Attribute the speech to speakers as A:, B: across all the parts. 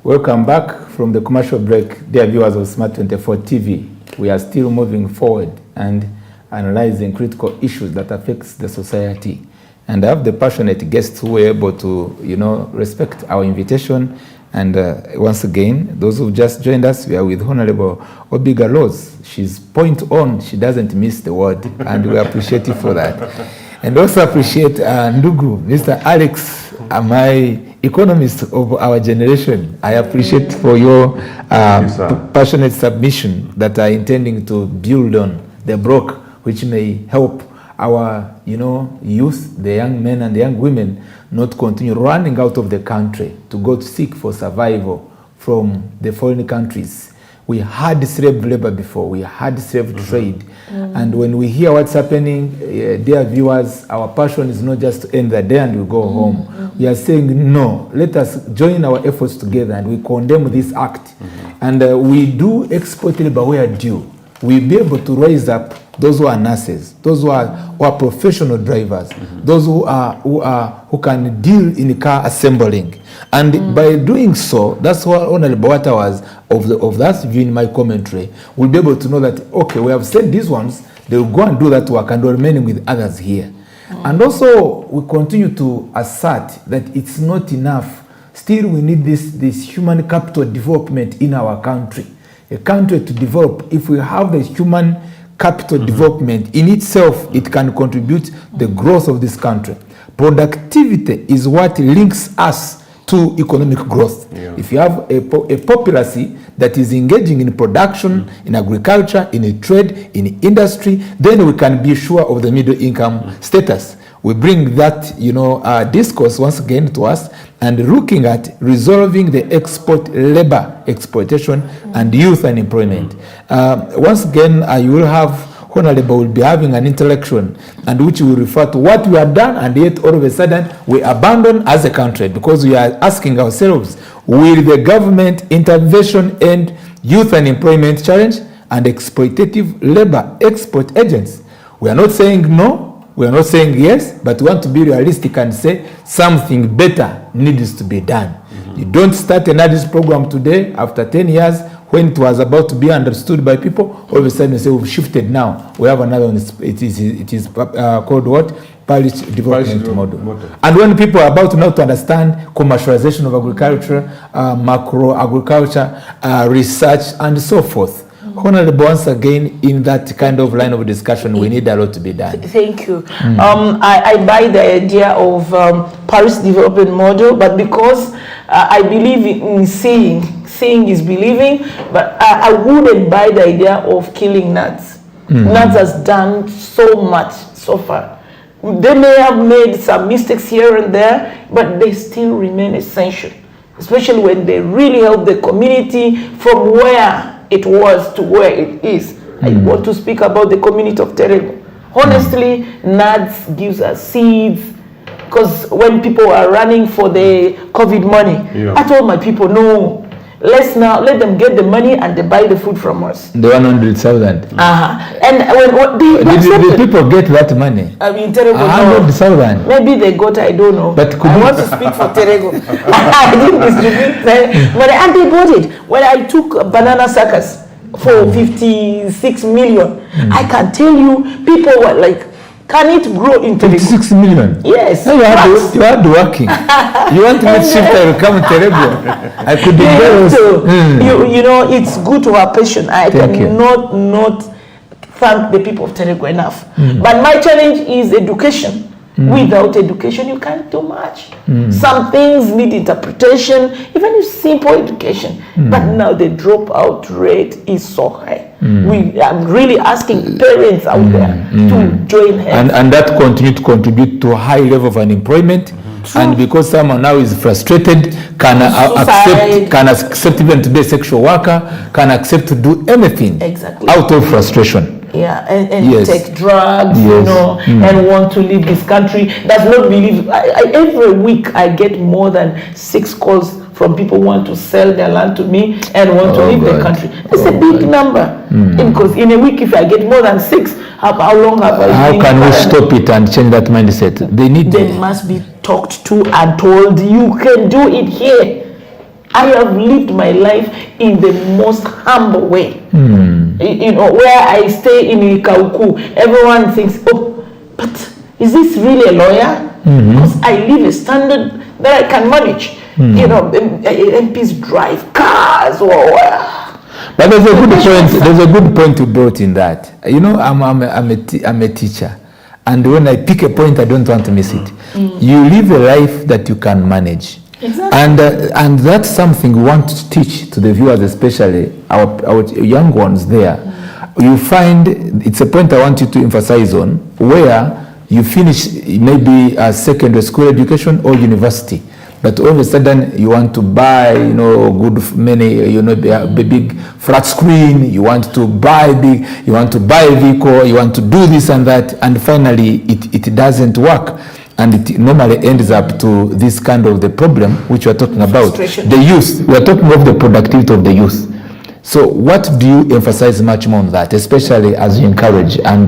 A: Welcome back from the commercial break, dear viewers of Smart 24 TV. We are still moving forward and analyzing critical issues that affects the society. And I have the passionate guests who were able to, respect our invitation. And once again, those who just joined us, we are with Honorable Obiga Rose. She's point on, she doesn't miss the word, and we appreciate you for that. And also appreciate Ndugu, Mr. Alex, my economist of our generation. I appreciate for your passionate submission that are intending to build on the block, which may help our youth, the young men and the young women, not continue running out of the country to go to seek for survival from the foreign countries. We had slave labor before, we had slave trade. And when we hear what's happening, dear viewers, our passion is not just to end the day and we go home. We are saying, no, let us join our efforts together and we condemn this act. And we do exploit labor where due. We'll be able to raise up those who are nurses, those who are professional drivers, those who can deal in car assembling. And by doing so, that's what Honorable Wata was of that view in my commentary. We'll be able to know that, okay, we have sent these ones, they will go and do that work and we're remaining with others here. And also, we continue to assert that it's not enough. Still, we need this human capital development in our country. A country to develop, if we have the human capital development in itself, it can contribute the growth of this country. Productivity is what links us to economic growth. If you have a populace that is engaging in production, in agriculture, in a trade, in industry, then we can be sure of the middle income status. We bring that, discourse once again to us and looking at resolving the labor exploitation and youth unemployment. Once again, you will have Honorable will be having an interaction and which will refer to what we have done, and yet all of a sudden we abandon as a country because we are asking ourselves, will the government intervention end youth unemployment challenge and exploitative labor export agents? We are not saying no. We are not saying yes, but we want to be realistic and say something better needs to be done. You don't start another program today after 10 years when it was about to be understood by people. All of a sudden you say we've shifted now. We have another one. It is called what? Parish development model. And when people are about now to understand commercialization of agriculture, macro agriculture, research, and so forth. Honorable, once again, in that kind of line of discussion, we need a lot to be done.
B: Thank you. I buy the idea of Paris development model, but because I believe in seeing is believing, but I wouldn't buy the idea of killing nuts. Nuts has done so much so far. They may have made some mistakes here and there, but they still remain essential, especially when they really help the community from where it was to where it is. I want to speak about the community of Terego. Honestly, NADS gives us seeds, because when people are running for the COVID money, I told my people, no, let's now let them get the money and they buy the food from us.
A: The 100,000.
B: And when
A: did people get that money?
B: I mean, Terego.
A: 100,000.
B: Maybe they got, I don't know.
A: But
B: I want to speak for Terego. I didn't distribute them, but and they bought it. When I took banana suckers for 56 million, I can tell you, people were like, can it grow into
A: 56 million?
B: Yes.
A: No, you are working. You want to make shift and come Terego. I could be
B: it's good to have patience. I cannot not thank the people of Terego enough. But my challenge is education. Without education, you can't do much. Some things need interpretation, even if simple education. But now the dropout rate is so high. I'm really asking parents out there to join hands.
A: And that continue to contribute to a high level of unemployment. And because someone now is frustrated, can accept even to be a sexual worker, can accept to do anything out of frustration.
B: And take drugs, and want to leave this country. Does not believe. Every week I get more than 6 calls from people who want to sell their land to me and want to leave the country. It's a big number. Because in a week, if I get more than 6, how long have I been?
A: How can we stop it and change that mindset? They
B: must be talked to and told, you can do it here. I have lived my life in the most humble way. You know, where I stay in Ikauku, everyone thinks, oh, but is this really a lawyer? Because I live a standard that I can manage. You know, MPs drive cars or.
A: But there's a good point. There's a good point you brought in that. You know, I'm a teacher, and when I pick a point, I don't want to miss it. You live a life that you can manage. Exactly. And that's something we want to teach to the viewers, especially our young ones there. You find it's a point I want you to emphasize on, where you finish maybe a secondary school education or university, but all of a sudden you want to buy, you know, big flat screen, you want to buy a vehicle, you want to do this and that, and finally it doesn't work. And it normally ends up to this kind of the problem which we are talking about. The youth. We are talking of the productivity of the youth. So what do you emphasize much more on that, especially as you encourage and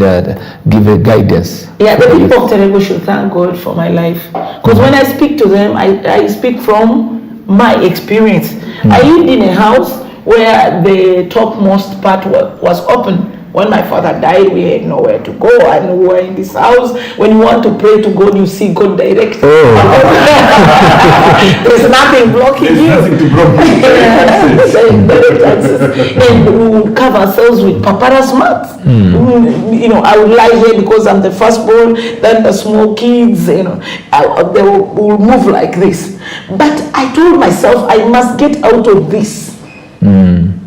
A: give a guidance?
B: Yeah, the people of Terego should thank God for my life. Because when I speak to them, I speak from my experience. I lived in a house where the topmost part was open. When my father died, we had nowhere to go, and we were in this house. When you want to pray to God, you see God direct. There's nothing blocking you.
C: There's nothing to block you.
B: And we would cover ourselves with papyrus mats. You know, I would lie here because I'm the firstborn. Then the small kids, you know, they will move like this. But I told myself I must get out of this.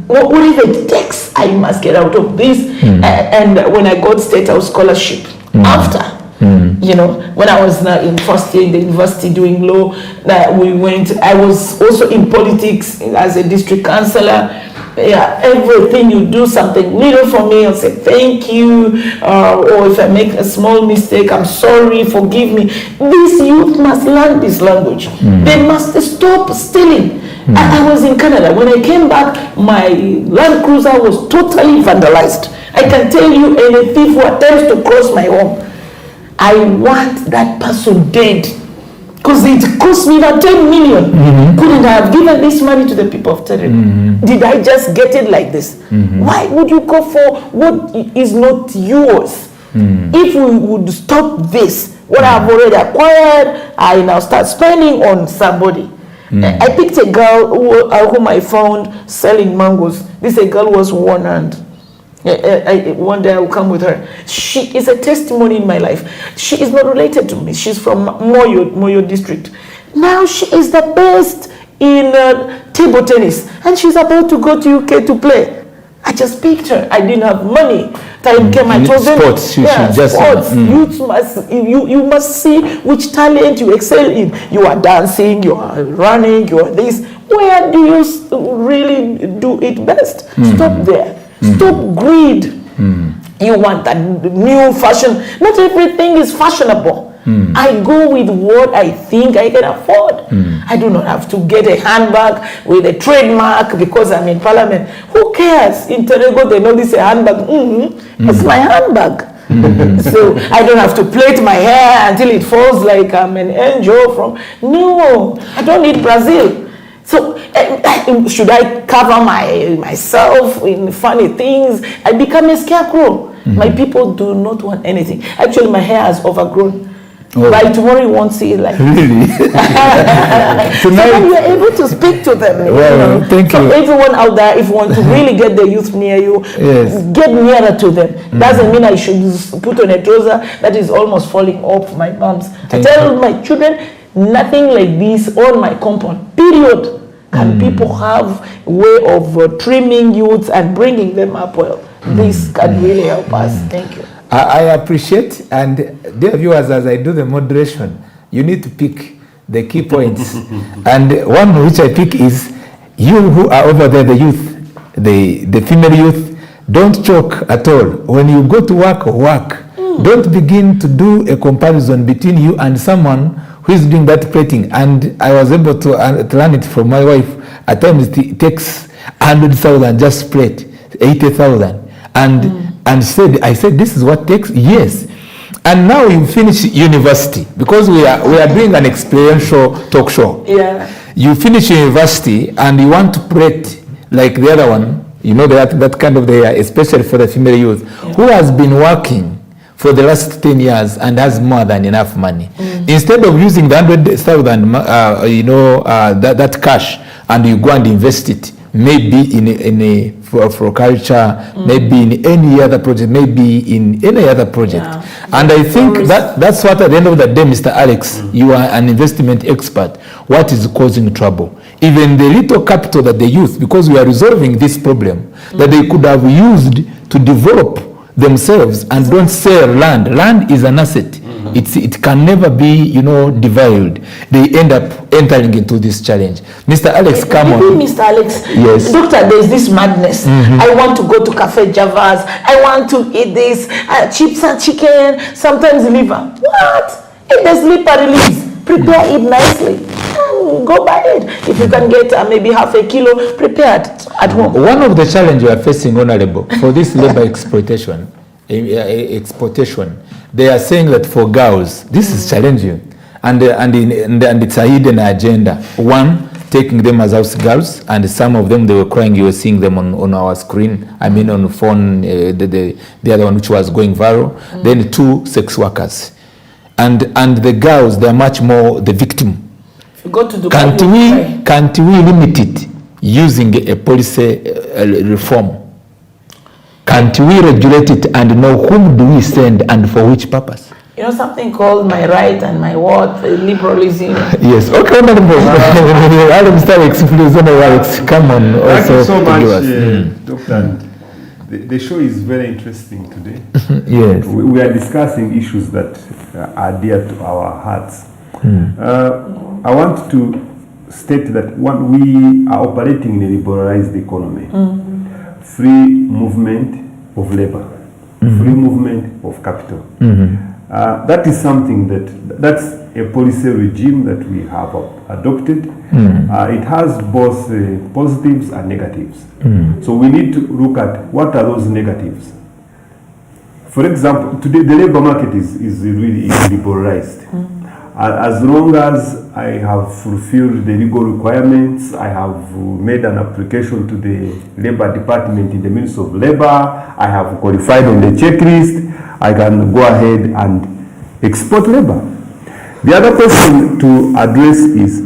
B: Whatever it takes, I must get out of this. And when I got State House scholarship, after, you know, when I was in first year in the university doing law, I was also in politics as a district councillor. Yeah, everything you do something little for me, I'll say thank you, or if I make a small mistake, I'm sorry, forgive me. These youth must learn this language. They must stop stealing. I was in Canada. When I came back, my Land Cruiser was totally vandalized. I can tell you, any thief who attempts to cross my home, I want that person dead. Because it cost me about 10 million. Couldn't I have given this money to the people of Terego? Did I just get it like this? Why would you go for what is not yours? If we would stop this, what I've already acquired, I now start spending on somebody. I picked a girl whom I found selling mangoes. This a girl was one hand. One day I will come with her. She is a testimony in my life. She is not related to me. She's from Moyo district. Now she is the best in table tennis, and she's about to go to UK to play. I just picked her. I didn't have money. Time came, I told them,
A: sports.
B: You must see which talent you excel in. You are dancing, you are running, you are this. Where do you really do it best? Stop there. Stop greed. You want that new fashion. Not everything is fashionable. I go with what I think I can afford. I do not have to get a handbag with a trademark because I'm in parliament. Who cares? In Terego, they know this is a handbag. It's my handbag. So I don't have to plait my hair until it falls like I'm an angel from. No, I don't need Brazil. So should I cover myself in funny things? I become a scarecrow. My people do not want anything. Actually, my hair has overgrown. By tomorrow you won't see it like
A: really.
B: So then you're able to speak to them.
A: Well, thank you.
B: Everyone out there, if you want to really get the youth near you, get nearer to them. Doesn't mean I should put on a trouser that is almost falling off my bums. I tell my children, nothing like this on my compound, period. Can people have a way of trimming youths and bringing them up well? This can really help us. Thank you.
A: I appreciate, and dear viewers, as I do the moderation, you need to pick the key points. And one which I pick is, you who are over there, the youth, the female youth, don't choke at all. When you go to work. Don't begin to do a comparison between you and someone who is doing that plating. And I was able to learn it from my wife. At times it takes 100,000 just plate, 80,000. And I said, this is what takes? Yes. And now you finish university, because we are doing an experiential talk show.
B: Yeah.
A: You finish university and you want to prate like the other one, you know, that kind of the, especially for the female youth, who has been working for the last 10 years and has more than enough money. Instead of using the 100,000, that cash, and you go and invest it, maybe for culture, maybe in any other project, maybe in any other project.
B: Yeah.
A: And I think that's what, at the end of the day, Mr. Alex, you are an investment expert. What is causing trouble? Even the little capital that they use, because we are resolving this problem, that they could have used to develop themselves and don't sell land. Land is an asset. It can never be, devalued. They end up entering into this challenge. Mr. Alex, come on.
B: Mr. Alex,
A: yes.
B: Doctor, there's this madness. I want to go to Cafe Java's. I want to eat this chips and chicken, sometimes liver. What? Eat the slippery leaves. Prepare it nicely. Go buy it. If you can get maybe half a kilo prepared at home.
A: One of the challenges we are facing, Honorable, for this labor exploitation, they are saying that for girls, this is challenging, and it's a hidden agenda. One, taking them as house girls, and some of them, they were crying. You were seeing them on our screen. I mean, on the phone, the other one which was going viral. Then two, sex workers, and the girls, they are much more the victim.
B: Go to
A: Can't we limit it using a policy reform? Can't we regulate it and know whom do we send and for which purpose?
B: Something called my right and my what, liberalism.
A: Yes, okay, Alex, please, Alex, come on.
C: Thank you so much, Doctor. The show is very interesting today.
A: Yes.
C: We are discussing issues that are dear to our hearts. I want to state that we are operating in a liberalized economy. Free movement of labor, free movement of capital. That is something that's a policy regime that we have adopted. It has both positives and negatives. So we need to look at what are those negatives. For example, today the labor market is really liberalized. As long as I have fulfilled the legal requirements, I have made an application to the Labor Department in the Ministry of Labor, I have qualified on the checklist, I can go ahead and export labor. The other question to address is,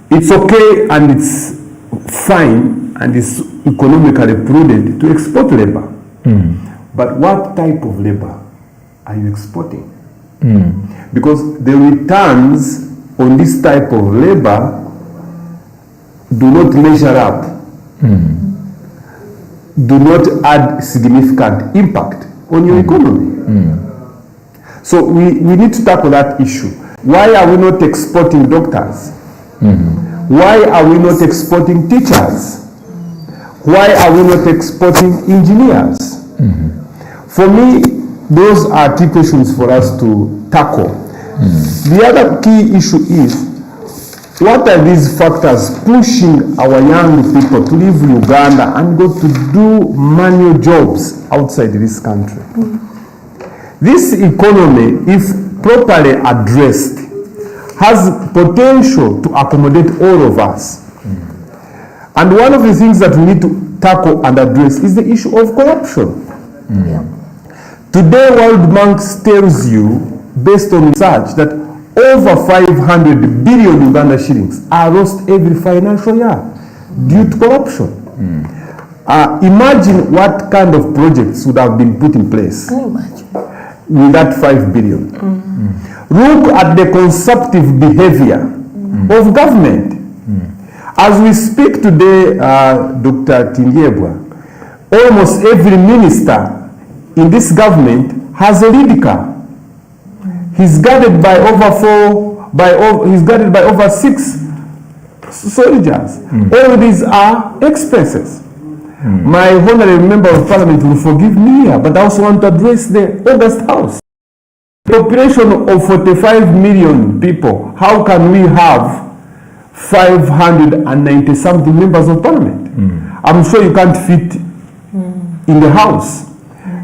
C: it's okay and it's fine and it's economically prudent to export labor. But what type of labor are you exporting? Because the returns on this type of labor do not measure up, do not add significant impact on your economy. So we need to tackle that issue. Why are we not exporting doctors? Why are we not exporting teachers? Why are we not exporting engineers? For me, those are key questions for us to tackle. The other key issue is, what are these factors pushing our young people to leave Uganda and go to do manual jobs outside this country? This economy, if properly addressed, has potential to accommodate all of us. And one of the things that we need to tackle and address is the issue of corruption. Today, World Bank tells you, based on research, that over 500 billion Uganda shillings are lost every financial year due to corruption. Imagine what kind of projects would have been put in place with that 5 billion. Look at the consumptive behavior of government. As we speak today, Dr. Tingyebwa, almost every minister in this government has a lead car. He's guarded by over 6 soldiers. All these are expenses. My honorable member of parliament will forgive me here, but I also want to address the August House. Population of 45 million people, how can we have 590 something members of parliament? I'm sure you can't fit in the house.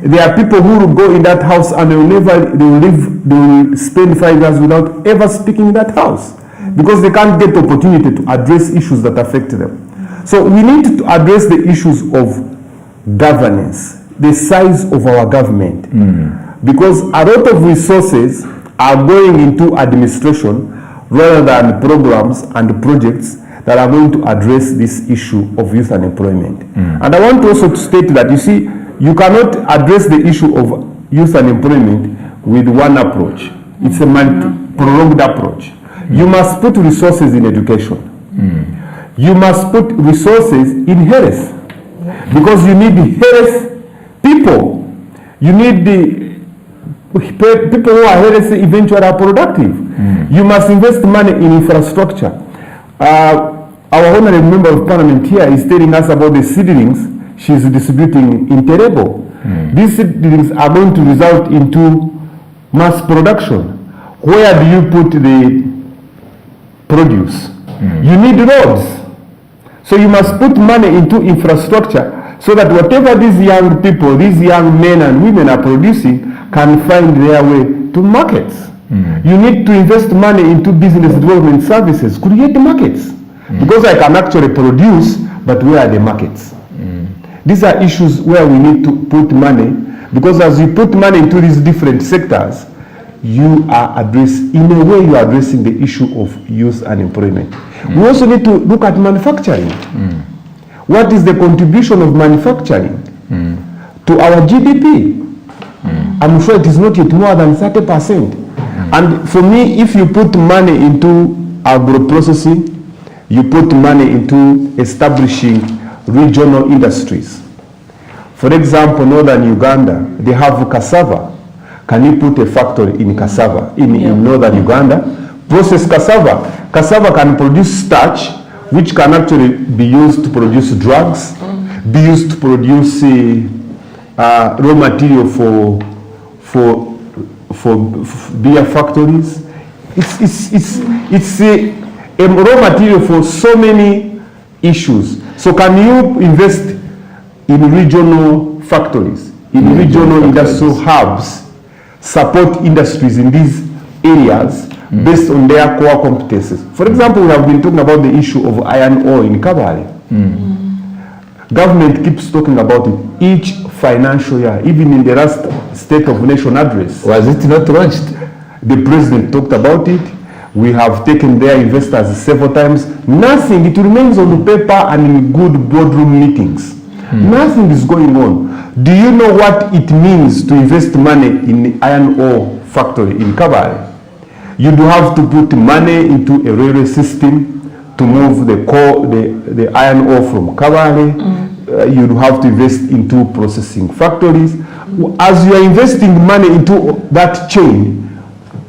C: there are people who will go in that house and they will spend 5 years without ever speaking in that house because they can't get the opportunity to address issues that affect them. So we need to address the issues of governance, the size of our government, because a lot of resources are going into administration rather than programs and projects that are going to address this issue of youth unemployment. And I want also to state that, you see, you cannot address the issue of youth unemployment with one approach. It's a prolonged approach. You must put resources in education. You must put resources in health, because you need health people. You need the people who are healthy eventually are productive. You must invest money in infrastructure. Our honorable member of parliament here is telling us about the seedlings she's distributing in Terebo. These seedlings are going to result into mass production. Where do you put the produce? You need roads. So you must put money into infrastructure so that whatever these young people, these young men and women are producing can find their way to markets. You need to invest money into business development services, create markets. Because I can actually produce, but where are the markets? These are issues where we need to put money, because as you put money into these different sectors, you are addressing the issue of youth unemployment. We also need to look at manufacturing. What is the contribution of manufacturing to our GDP? I'm sure it is not yet more than 30%. And for me, if you put money into agro-processing, you put money into establishing regional industries. For example, northern Uganda, they have cassava. Can you put a factory in cassava in northern Uganda? Process cassava. Cassava can produce starch, which can actually be used to produce drugs, be used to produce raw material for beer factories. It's a raw material for so many issues. So can you invest in regional factories, in regional industrial hubs, support industries in these areas based on their core competences? For example, we have been talking about the issue of iron ore in Kabale. Government keeps talking about it each financial year, even in the last State of Nation address.
A: Was it not launched?
C: The president talked about it. We have taken their investors several times. Nothing, it remains on the paper and in good boardroom meetings. Nothing is going on. Do you know what it means to invest money in the iron ore factory in Kabale? You do have to put money into a railway system to move the iron ore from Kabale. You do have to invest into processing factories. As you are investing money into that chain,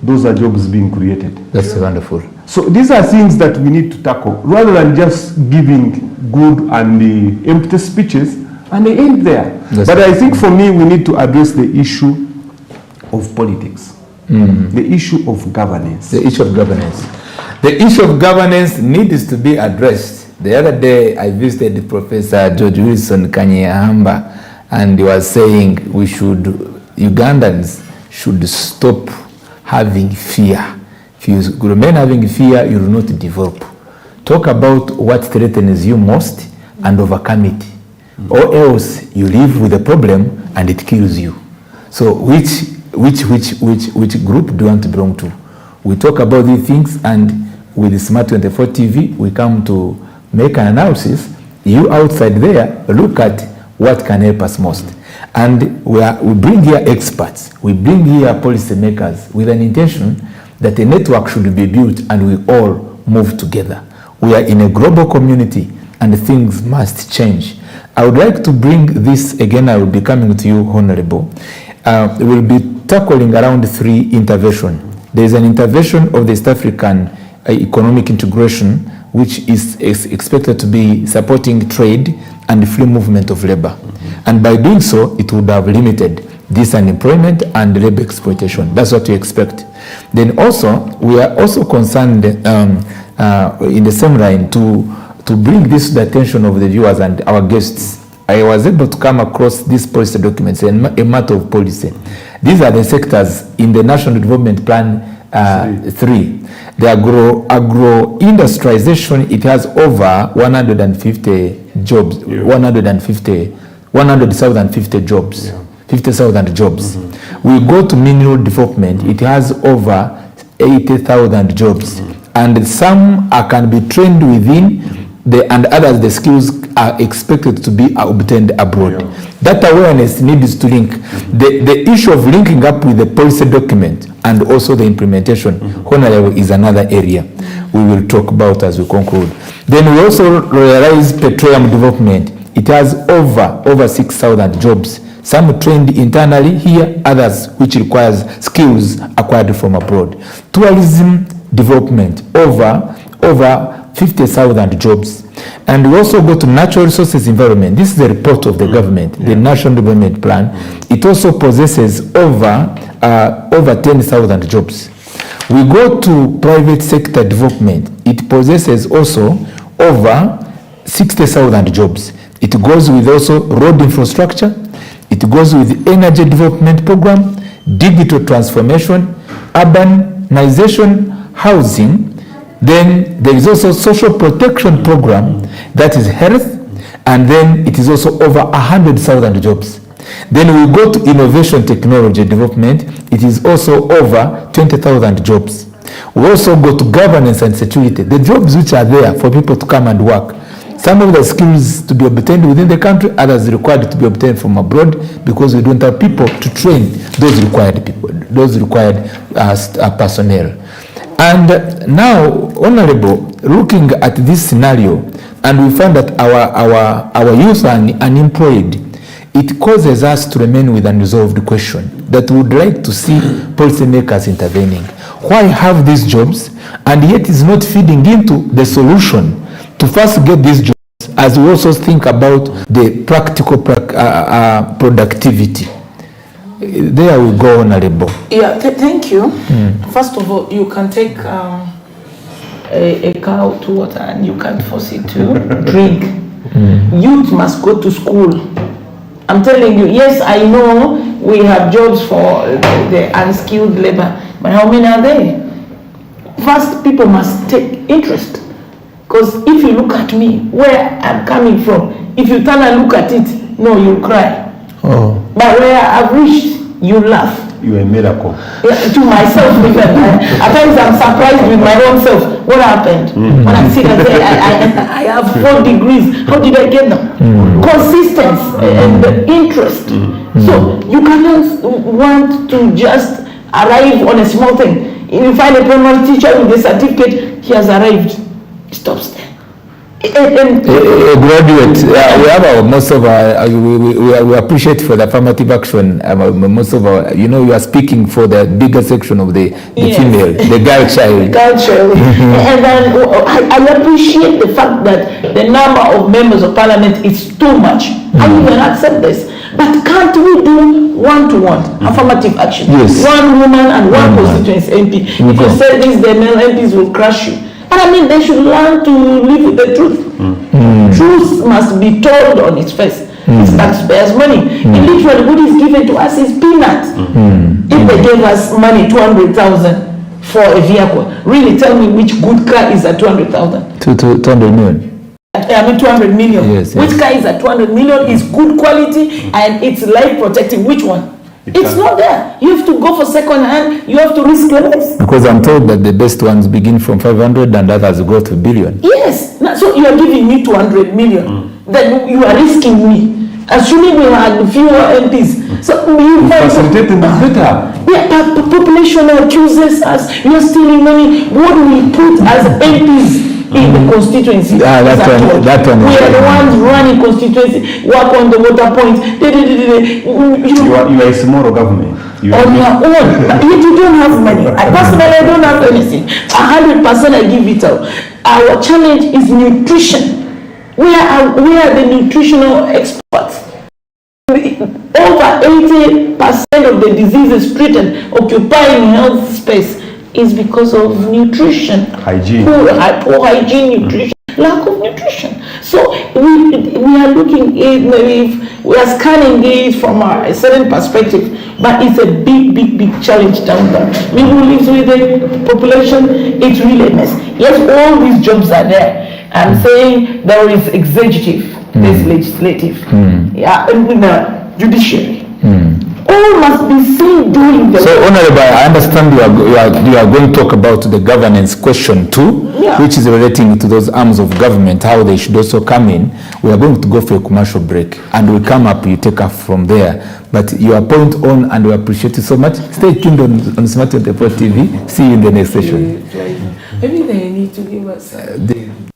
C: those are jobs being created.
A: That's wonderful.
C: So these are things that we need to tackle, rather than just giving good and empty speeches and they end there. But I think for me, we need to address the issue of politics, the issue of governance.
A: The issue of governance. The issue of governance needs to be addressed. The other day, I visited Professor George Wilson Kanyehamba, and he was saying Ugandans should stop having fear. If you remain having fear, you will not develop. Talk about what threatens you most and overcome it. Or else you live with a problem and it kills you. So which group do you want to belong to? We talk about these things, and with Smart 24 TV, we come to make an analysis. You outside there, look at what can help us most. And we bring here experts, we bring here policy makers with an intention that a network should be built and we all move together. We are in a global community and things must change. I would like to bring this again. I will be coming to you, Honorable. We'll be tackling around 3 interventions. There is an intervention of the East African economic integration, which is expected to be supporting trade and free movement of labor. And by doing so, it would have limited this unemployment and labor exploitation. That's what we expect. Then also, we are also concerned in the same line to bring this to the attention of the viewers and our guests I was able to come across these policy documents, a matter of policy. These are the sectors in the National Development Plan 3. The agro-industrialization, it has over 150 jobs, 100,050 jobs, 50,000 jobs. We go to mineral development, it has over 80,000 jobs. And some can be trained within, and others, the skills are expected to be obtained abroad. That awareness needs to link. The issue of linking up with the policy document and also the implementation, Honorable, is another area we will talk about as we conclude. Then we also realize petroleum development. It has over 6,000 jobs. Some trained internally here, others which requires skills acquired from abroad. Tourism development, over 50,000 jobs. And we also go to natural resources environment. This is the report of the government, the National Development Plan. It also possesses over 10,000 jobs. We go to private sector development. It possesses also over 60,000 jobs. It goes with also road infrastructure. It goes with energy development program, digital transformation, urbanization, housing. Then there is also social protection program, that is health, and then it is also over 100,000 jobs. Then we go to innovation technology development, it is also over 20,000 jobs. We also go to governance and security, the jobs which are there for people to come and work. Some of the skills to be obtained within the country, others required to be obtained from abroad, because we don't have people to train those required people, those required personnel. And now, Honorable, looking at this scenario, and we find that our youth are unemployed, it causes us to remain with an unresolved question that we would like to see policymakers intervening. Why have these jobs, and yet is not feeding into the solution to first get these jobs, as we also think about the practical productivity. There we go, Honorable.
B: Yeah, thank you. First of all, you can take a cow to water and you can't force it to drink. Youth must go to school. I'm telling you, yes, I know we have jobs for the unskilled labor, but how many are there? First, people must take interest. Because if you look at me, where I'm coming from, if you turn and look at it, no, you cry. But where I've reached, you laugh.
C: You are a miracle.
B: Yeah, to myself, at times I'm surprised with my own self. What happened? When I sit and say, I have 4 degrees, how did I get them? Consistency and the interest. So you cannot want to just arrive on a small thing. If you find a primary teacher with a certificate, he has arrived. It stops there.
A: A graduate, we have most of our, we appreciate for the affirmative action, most of our, you know, you are speaking for the bigger section of the female, the girl child.
B: Girl child. And then I appreciate the fact that the number of members of parliament is too much. I even accept this. But can't we do one-to-one affirmative action?
A: Yes.
B: One woman and one constituency MP. If you say this, the male MPs will crush you. But I mean, they should learn to live with the truth. Truth must be told on its face. It's taxpayers' money. And literally, what is given to us is peanuts. If they gave us money, 200,000 for a vehicle, really tell me which good car is at 200,000?
A: 200 million.
B: I mean 200 million.
A: Yes,
B: which car is at 200 million is good quality and it's life protecting? Which one? It's not there. You have to go for second hand. You have to risk your life.
A: Because I'm told that the best ones begin from 500 and others go to billion.
B: Yes. So you are giving me 200 million. Then you are risking me. Assuming we had fewer MPs. So you
C: facilitating the better.
B: Yeah, population accuses us. You are stealing money. What do we put as MPs in the constituency?
A: That one.
B: We are the ones running constituency, work on the water points.
C: You are a small government. You
B: on your own. But yet you don't have money. I personally don't have anything. 100% I give it out. Our challenge is nutrition. We are the nutritional experts. Over 80% of the diseases treated occupying health space is because of nutrition.
C: Hygiene.
B: Poor hygiene nutrition. lack of nutrition. So we are looking at, maybe we are scanning it from a certain perspective, but it's a big challenge down there. We who live with the population, it's really a mess. Yes, all these jobs are there. I'm saying there is executive, there's legislative, yeah, and with the judiciary. All must be seen doing the
A: So, Honorable, I understand you are going to talk about the governance question too, which is relating to those arms of government, how they should also come in. We are going to go for a commercial break, and we come up, you take up from there. But your point on, and we appreciate you so much. Stay tuned on Smart 24 TV. See you in the next session.
B: Maybe they need to give us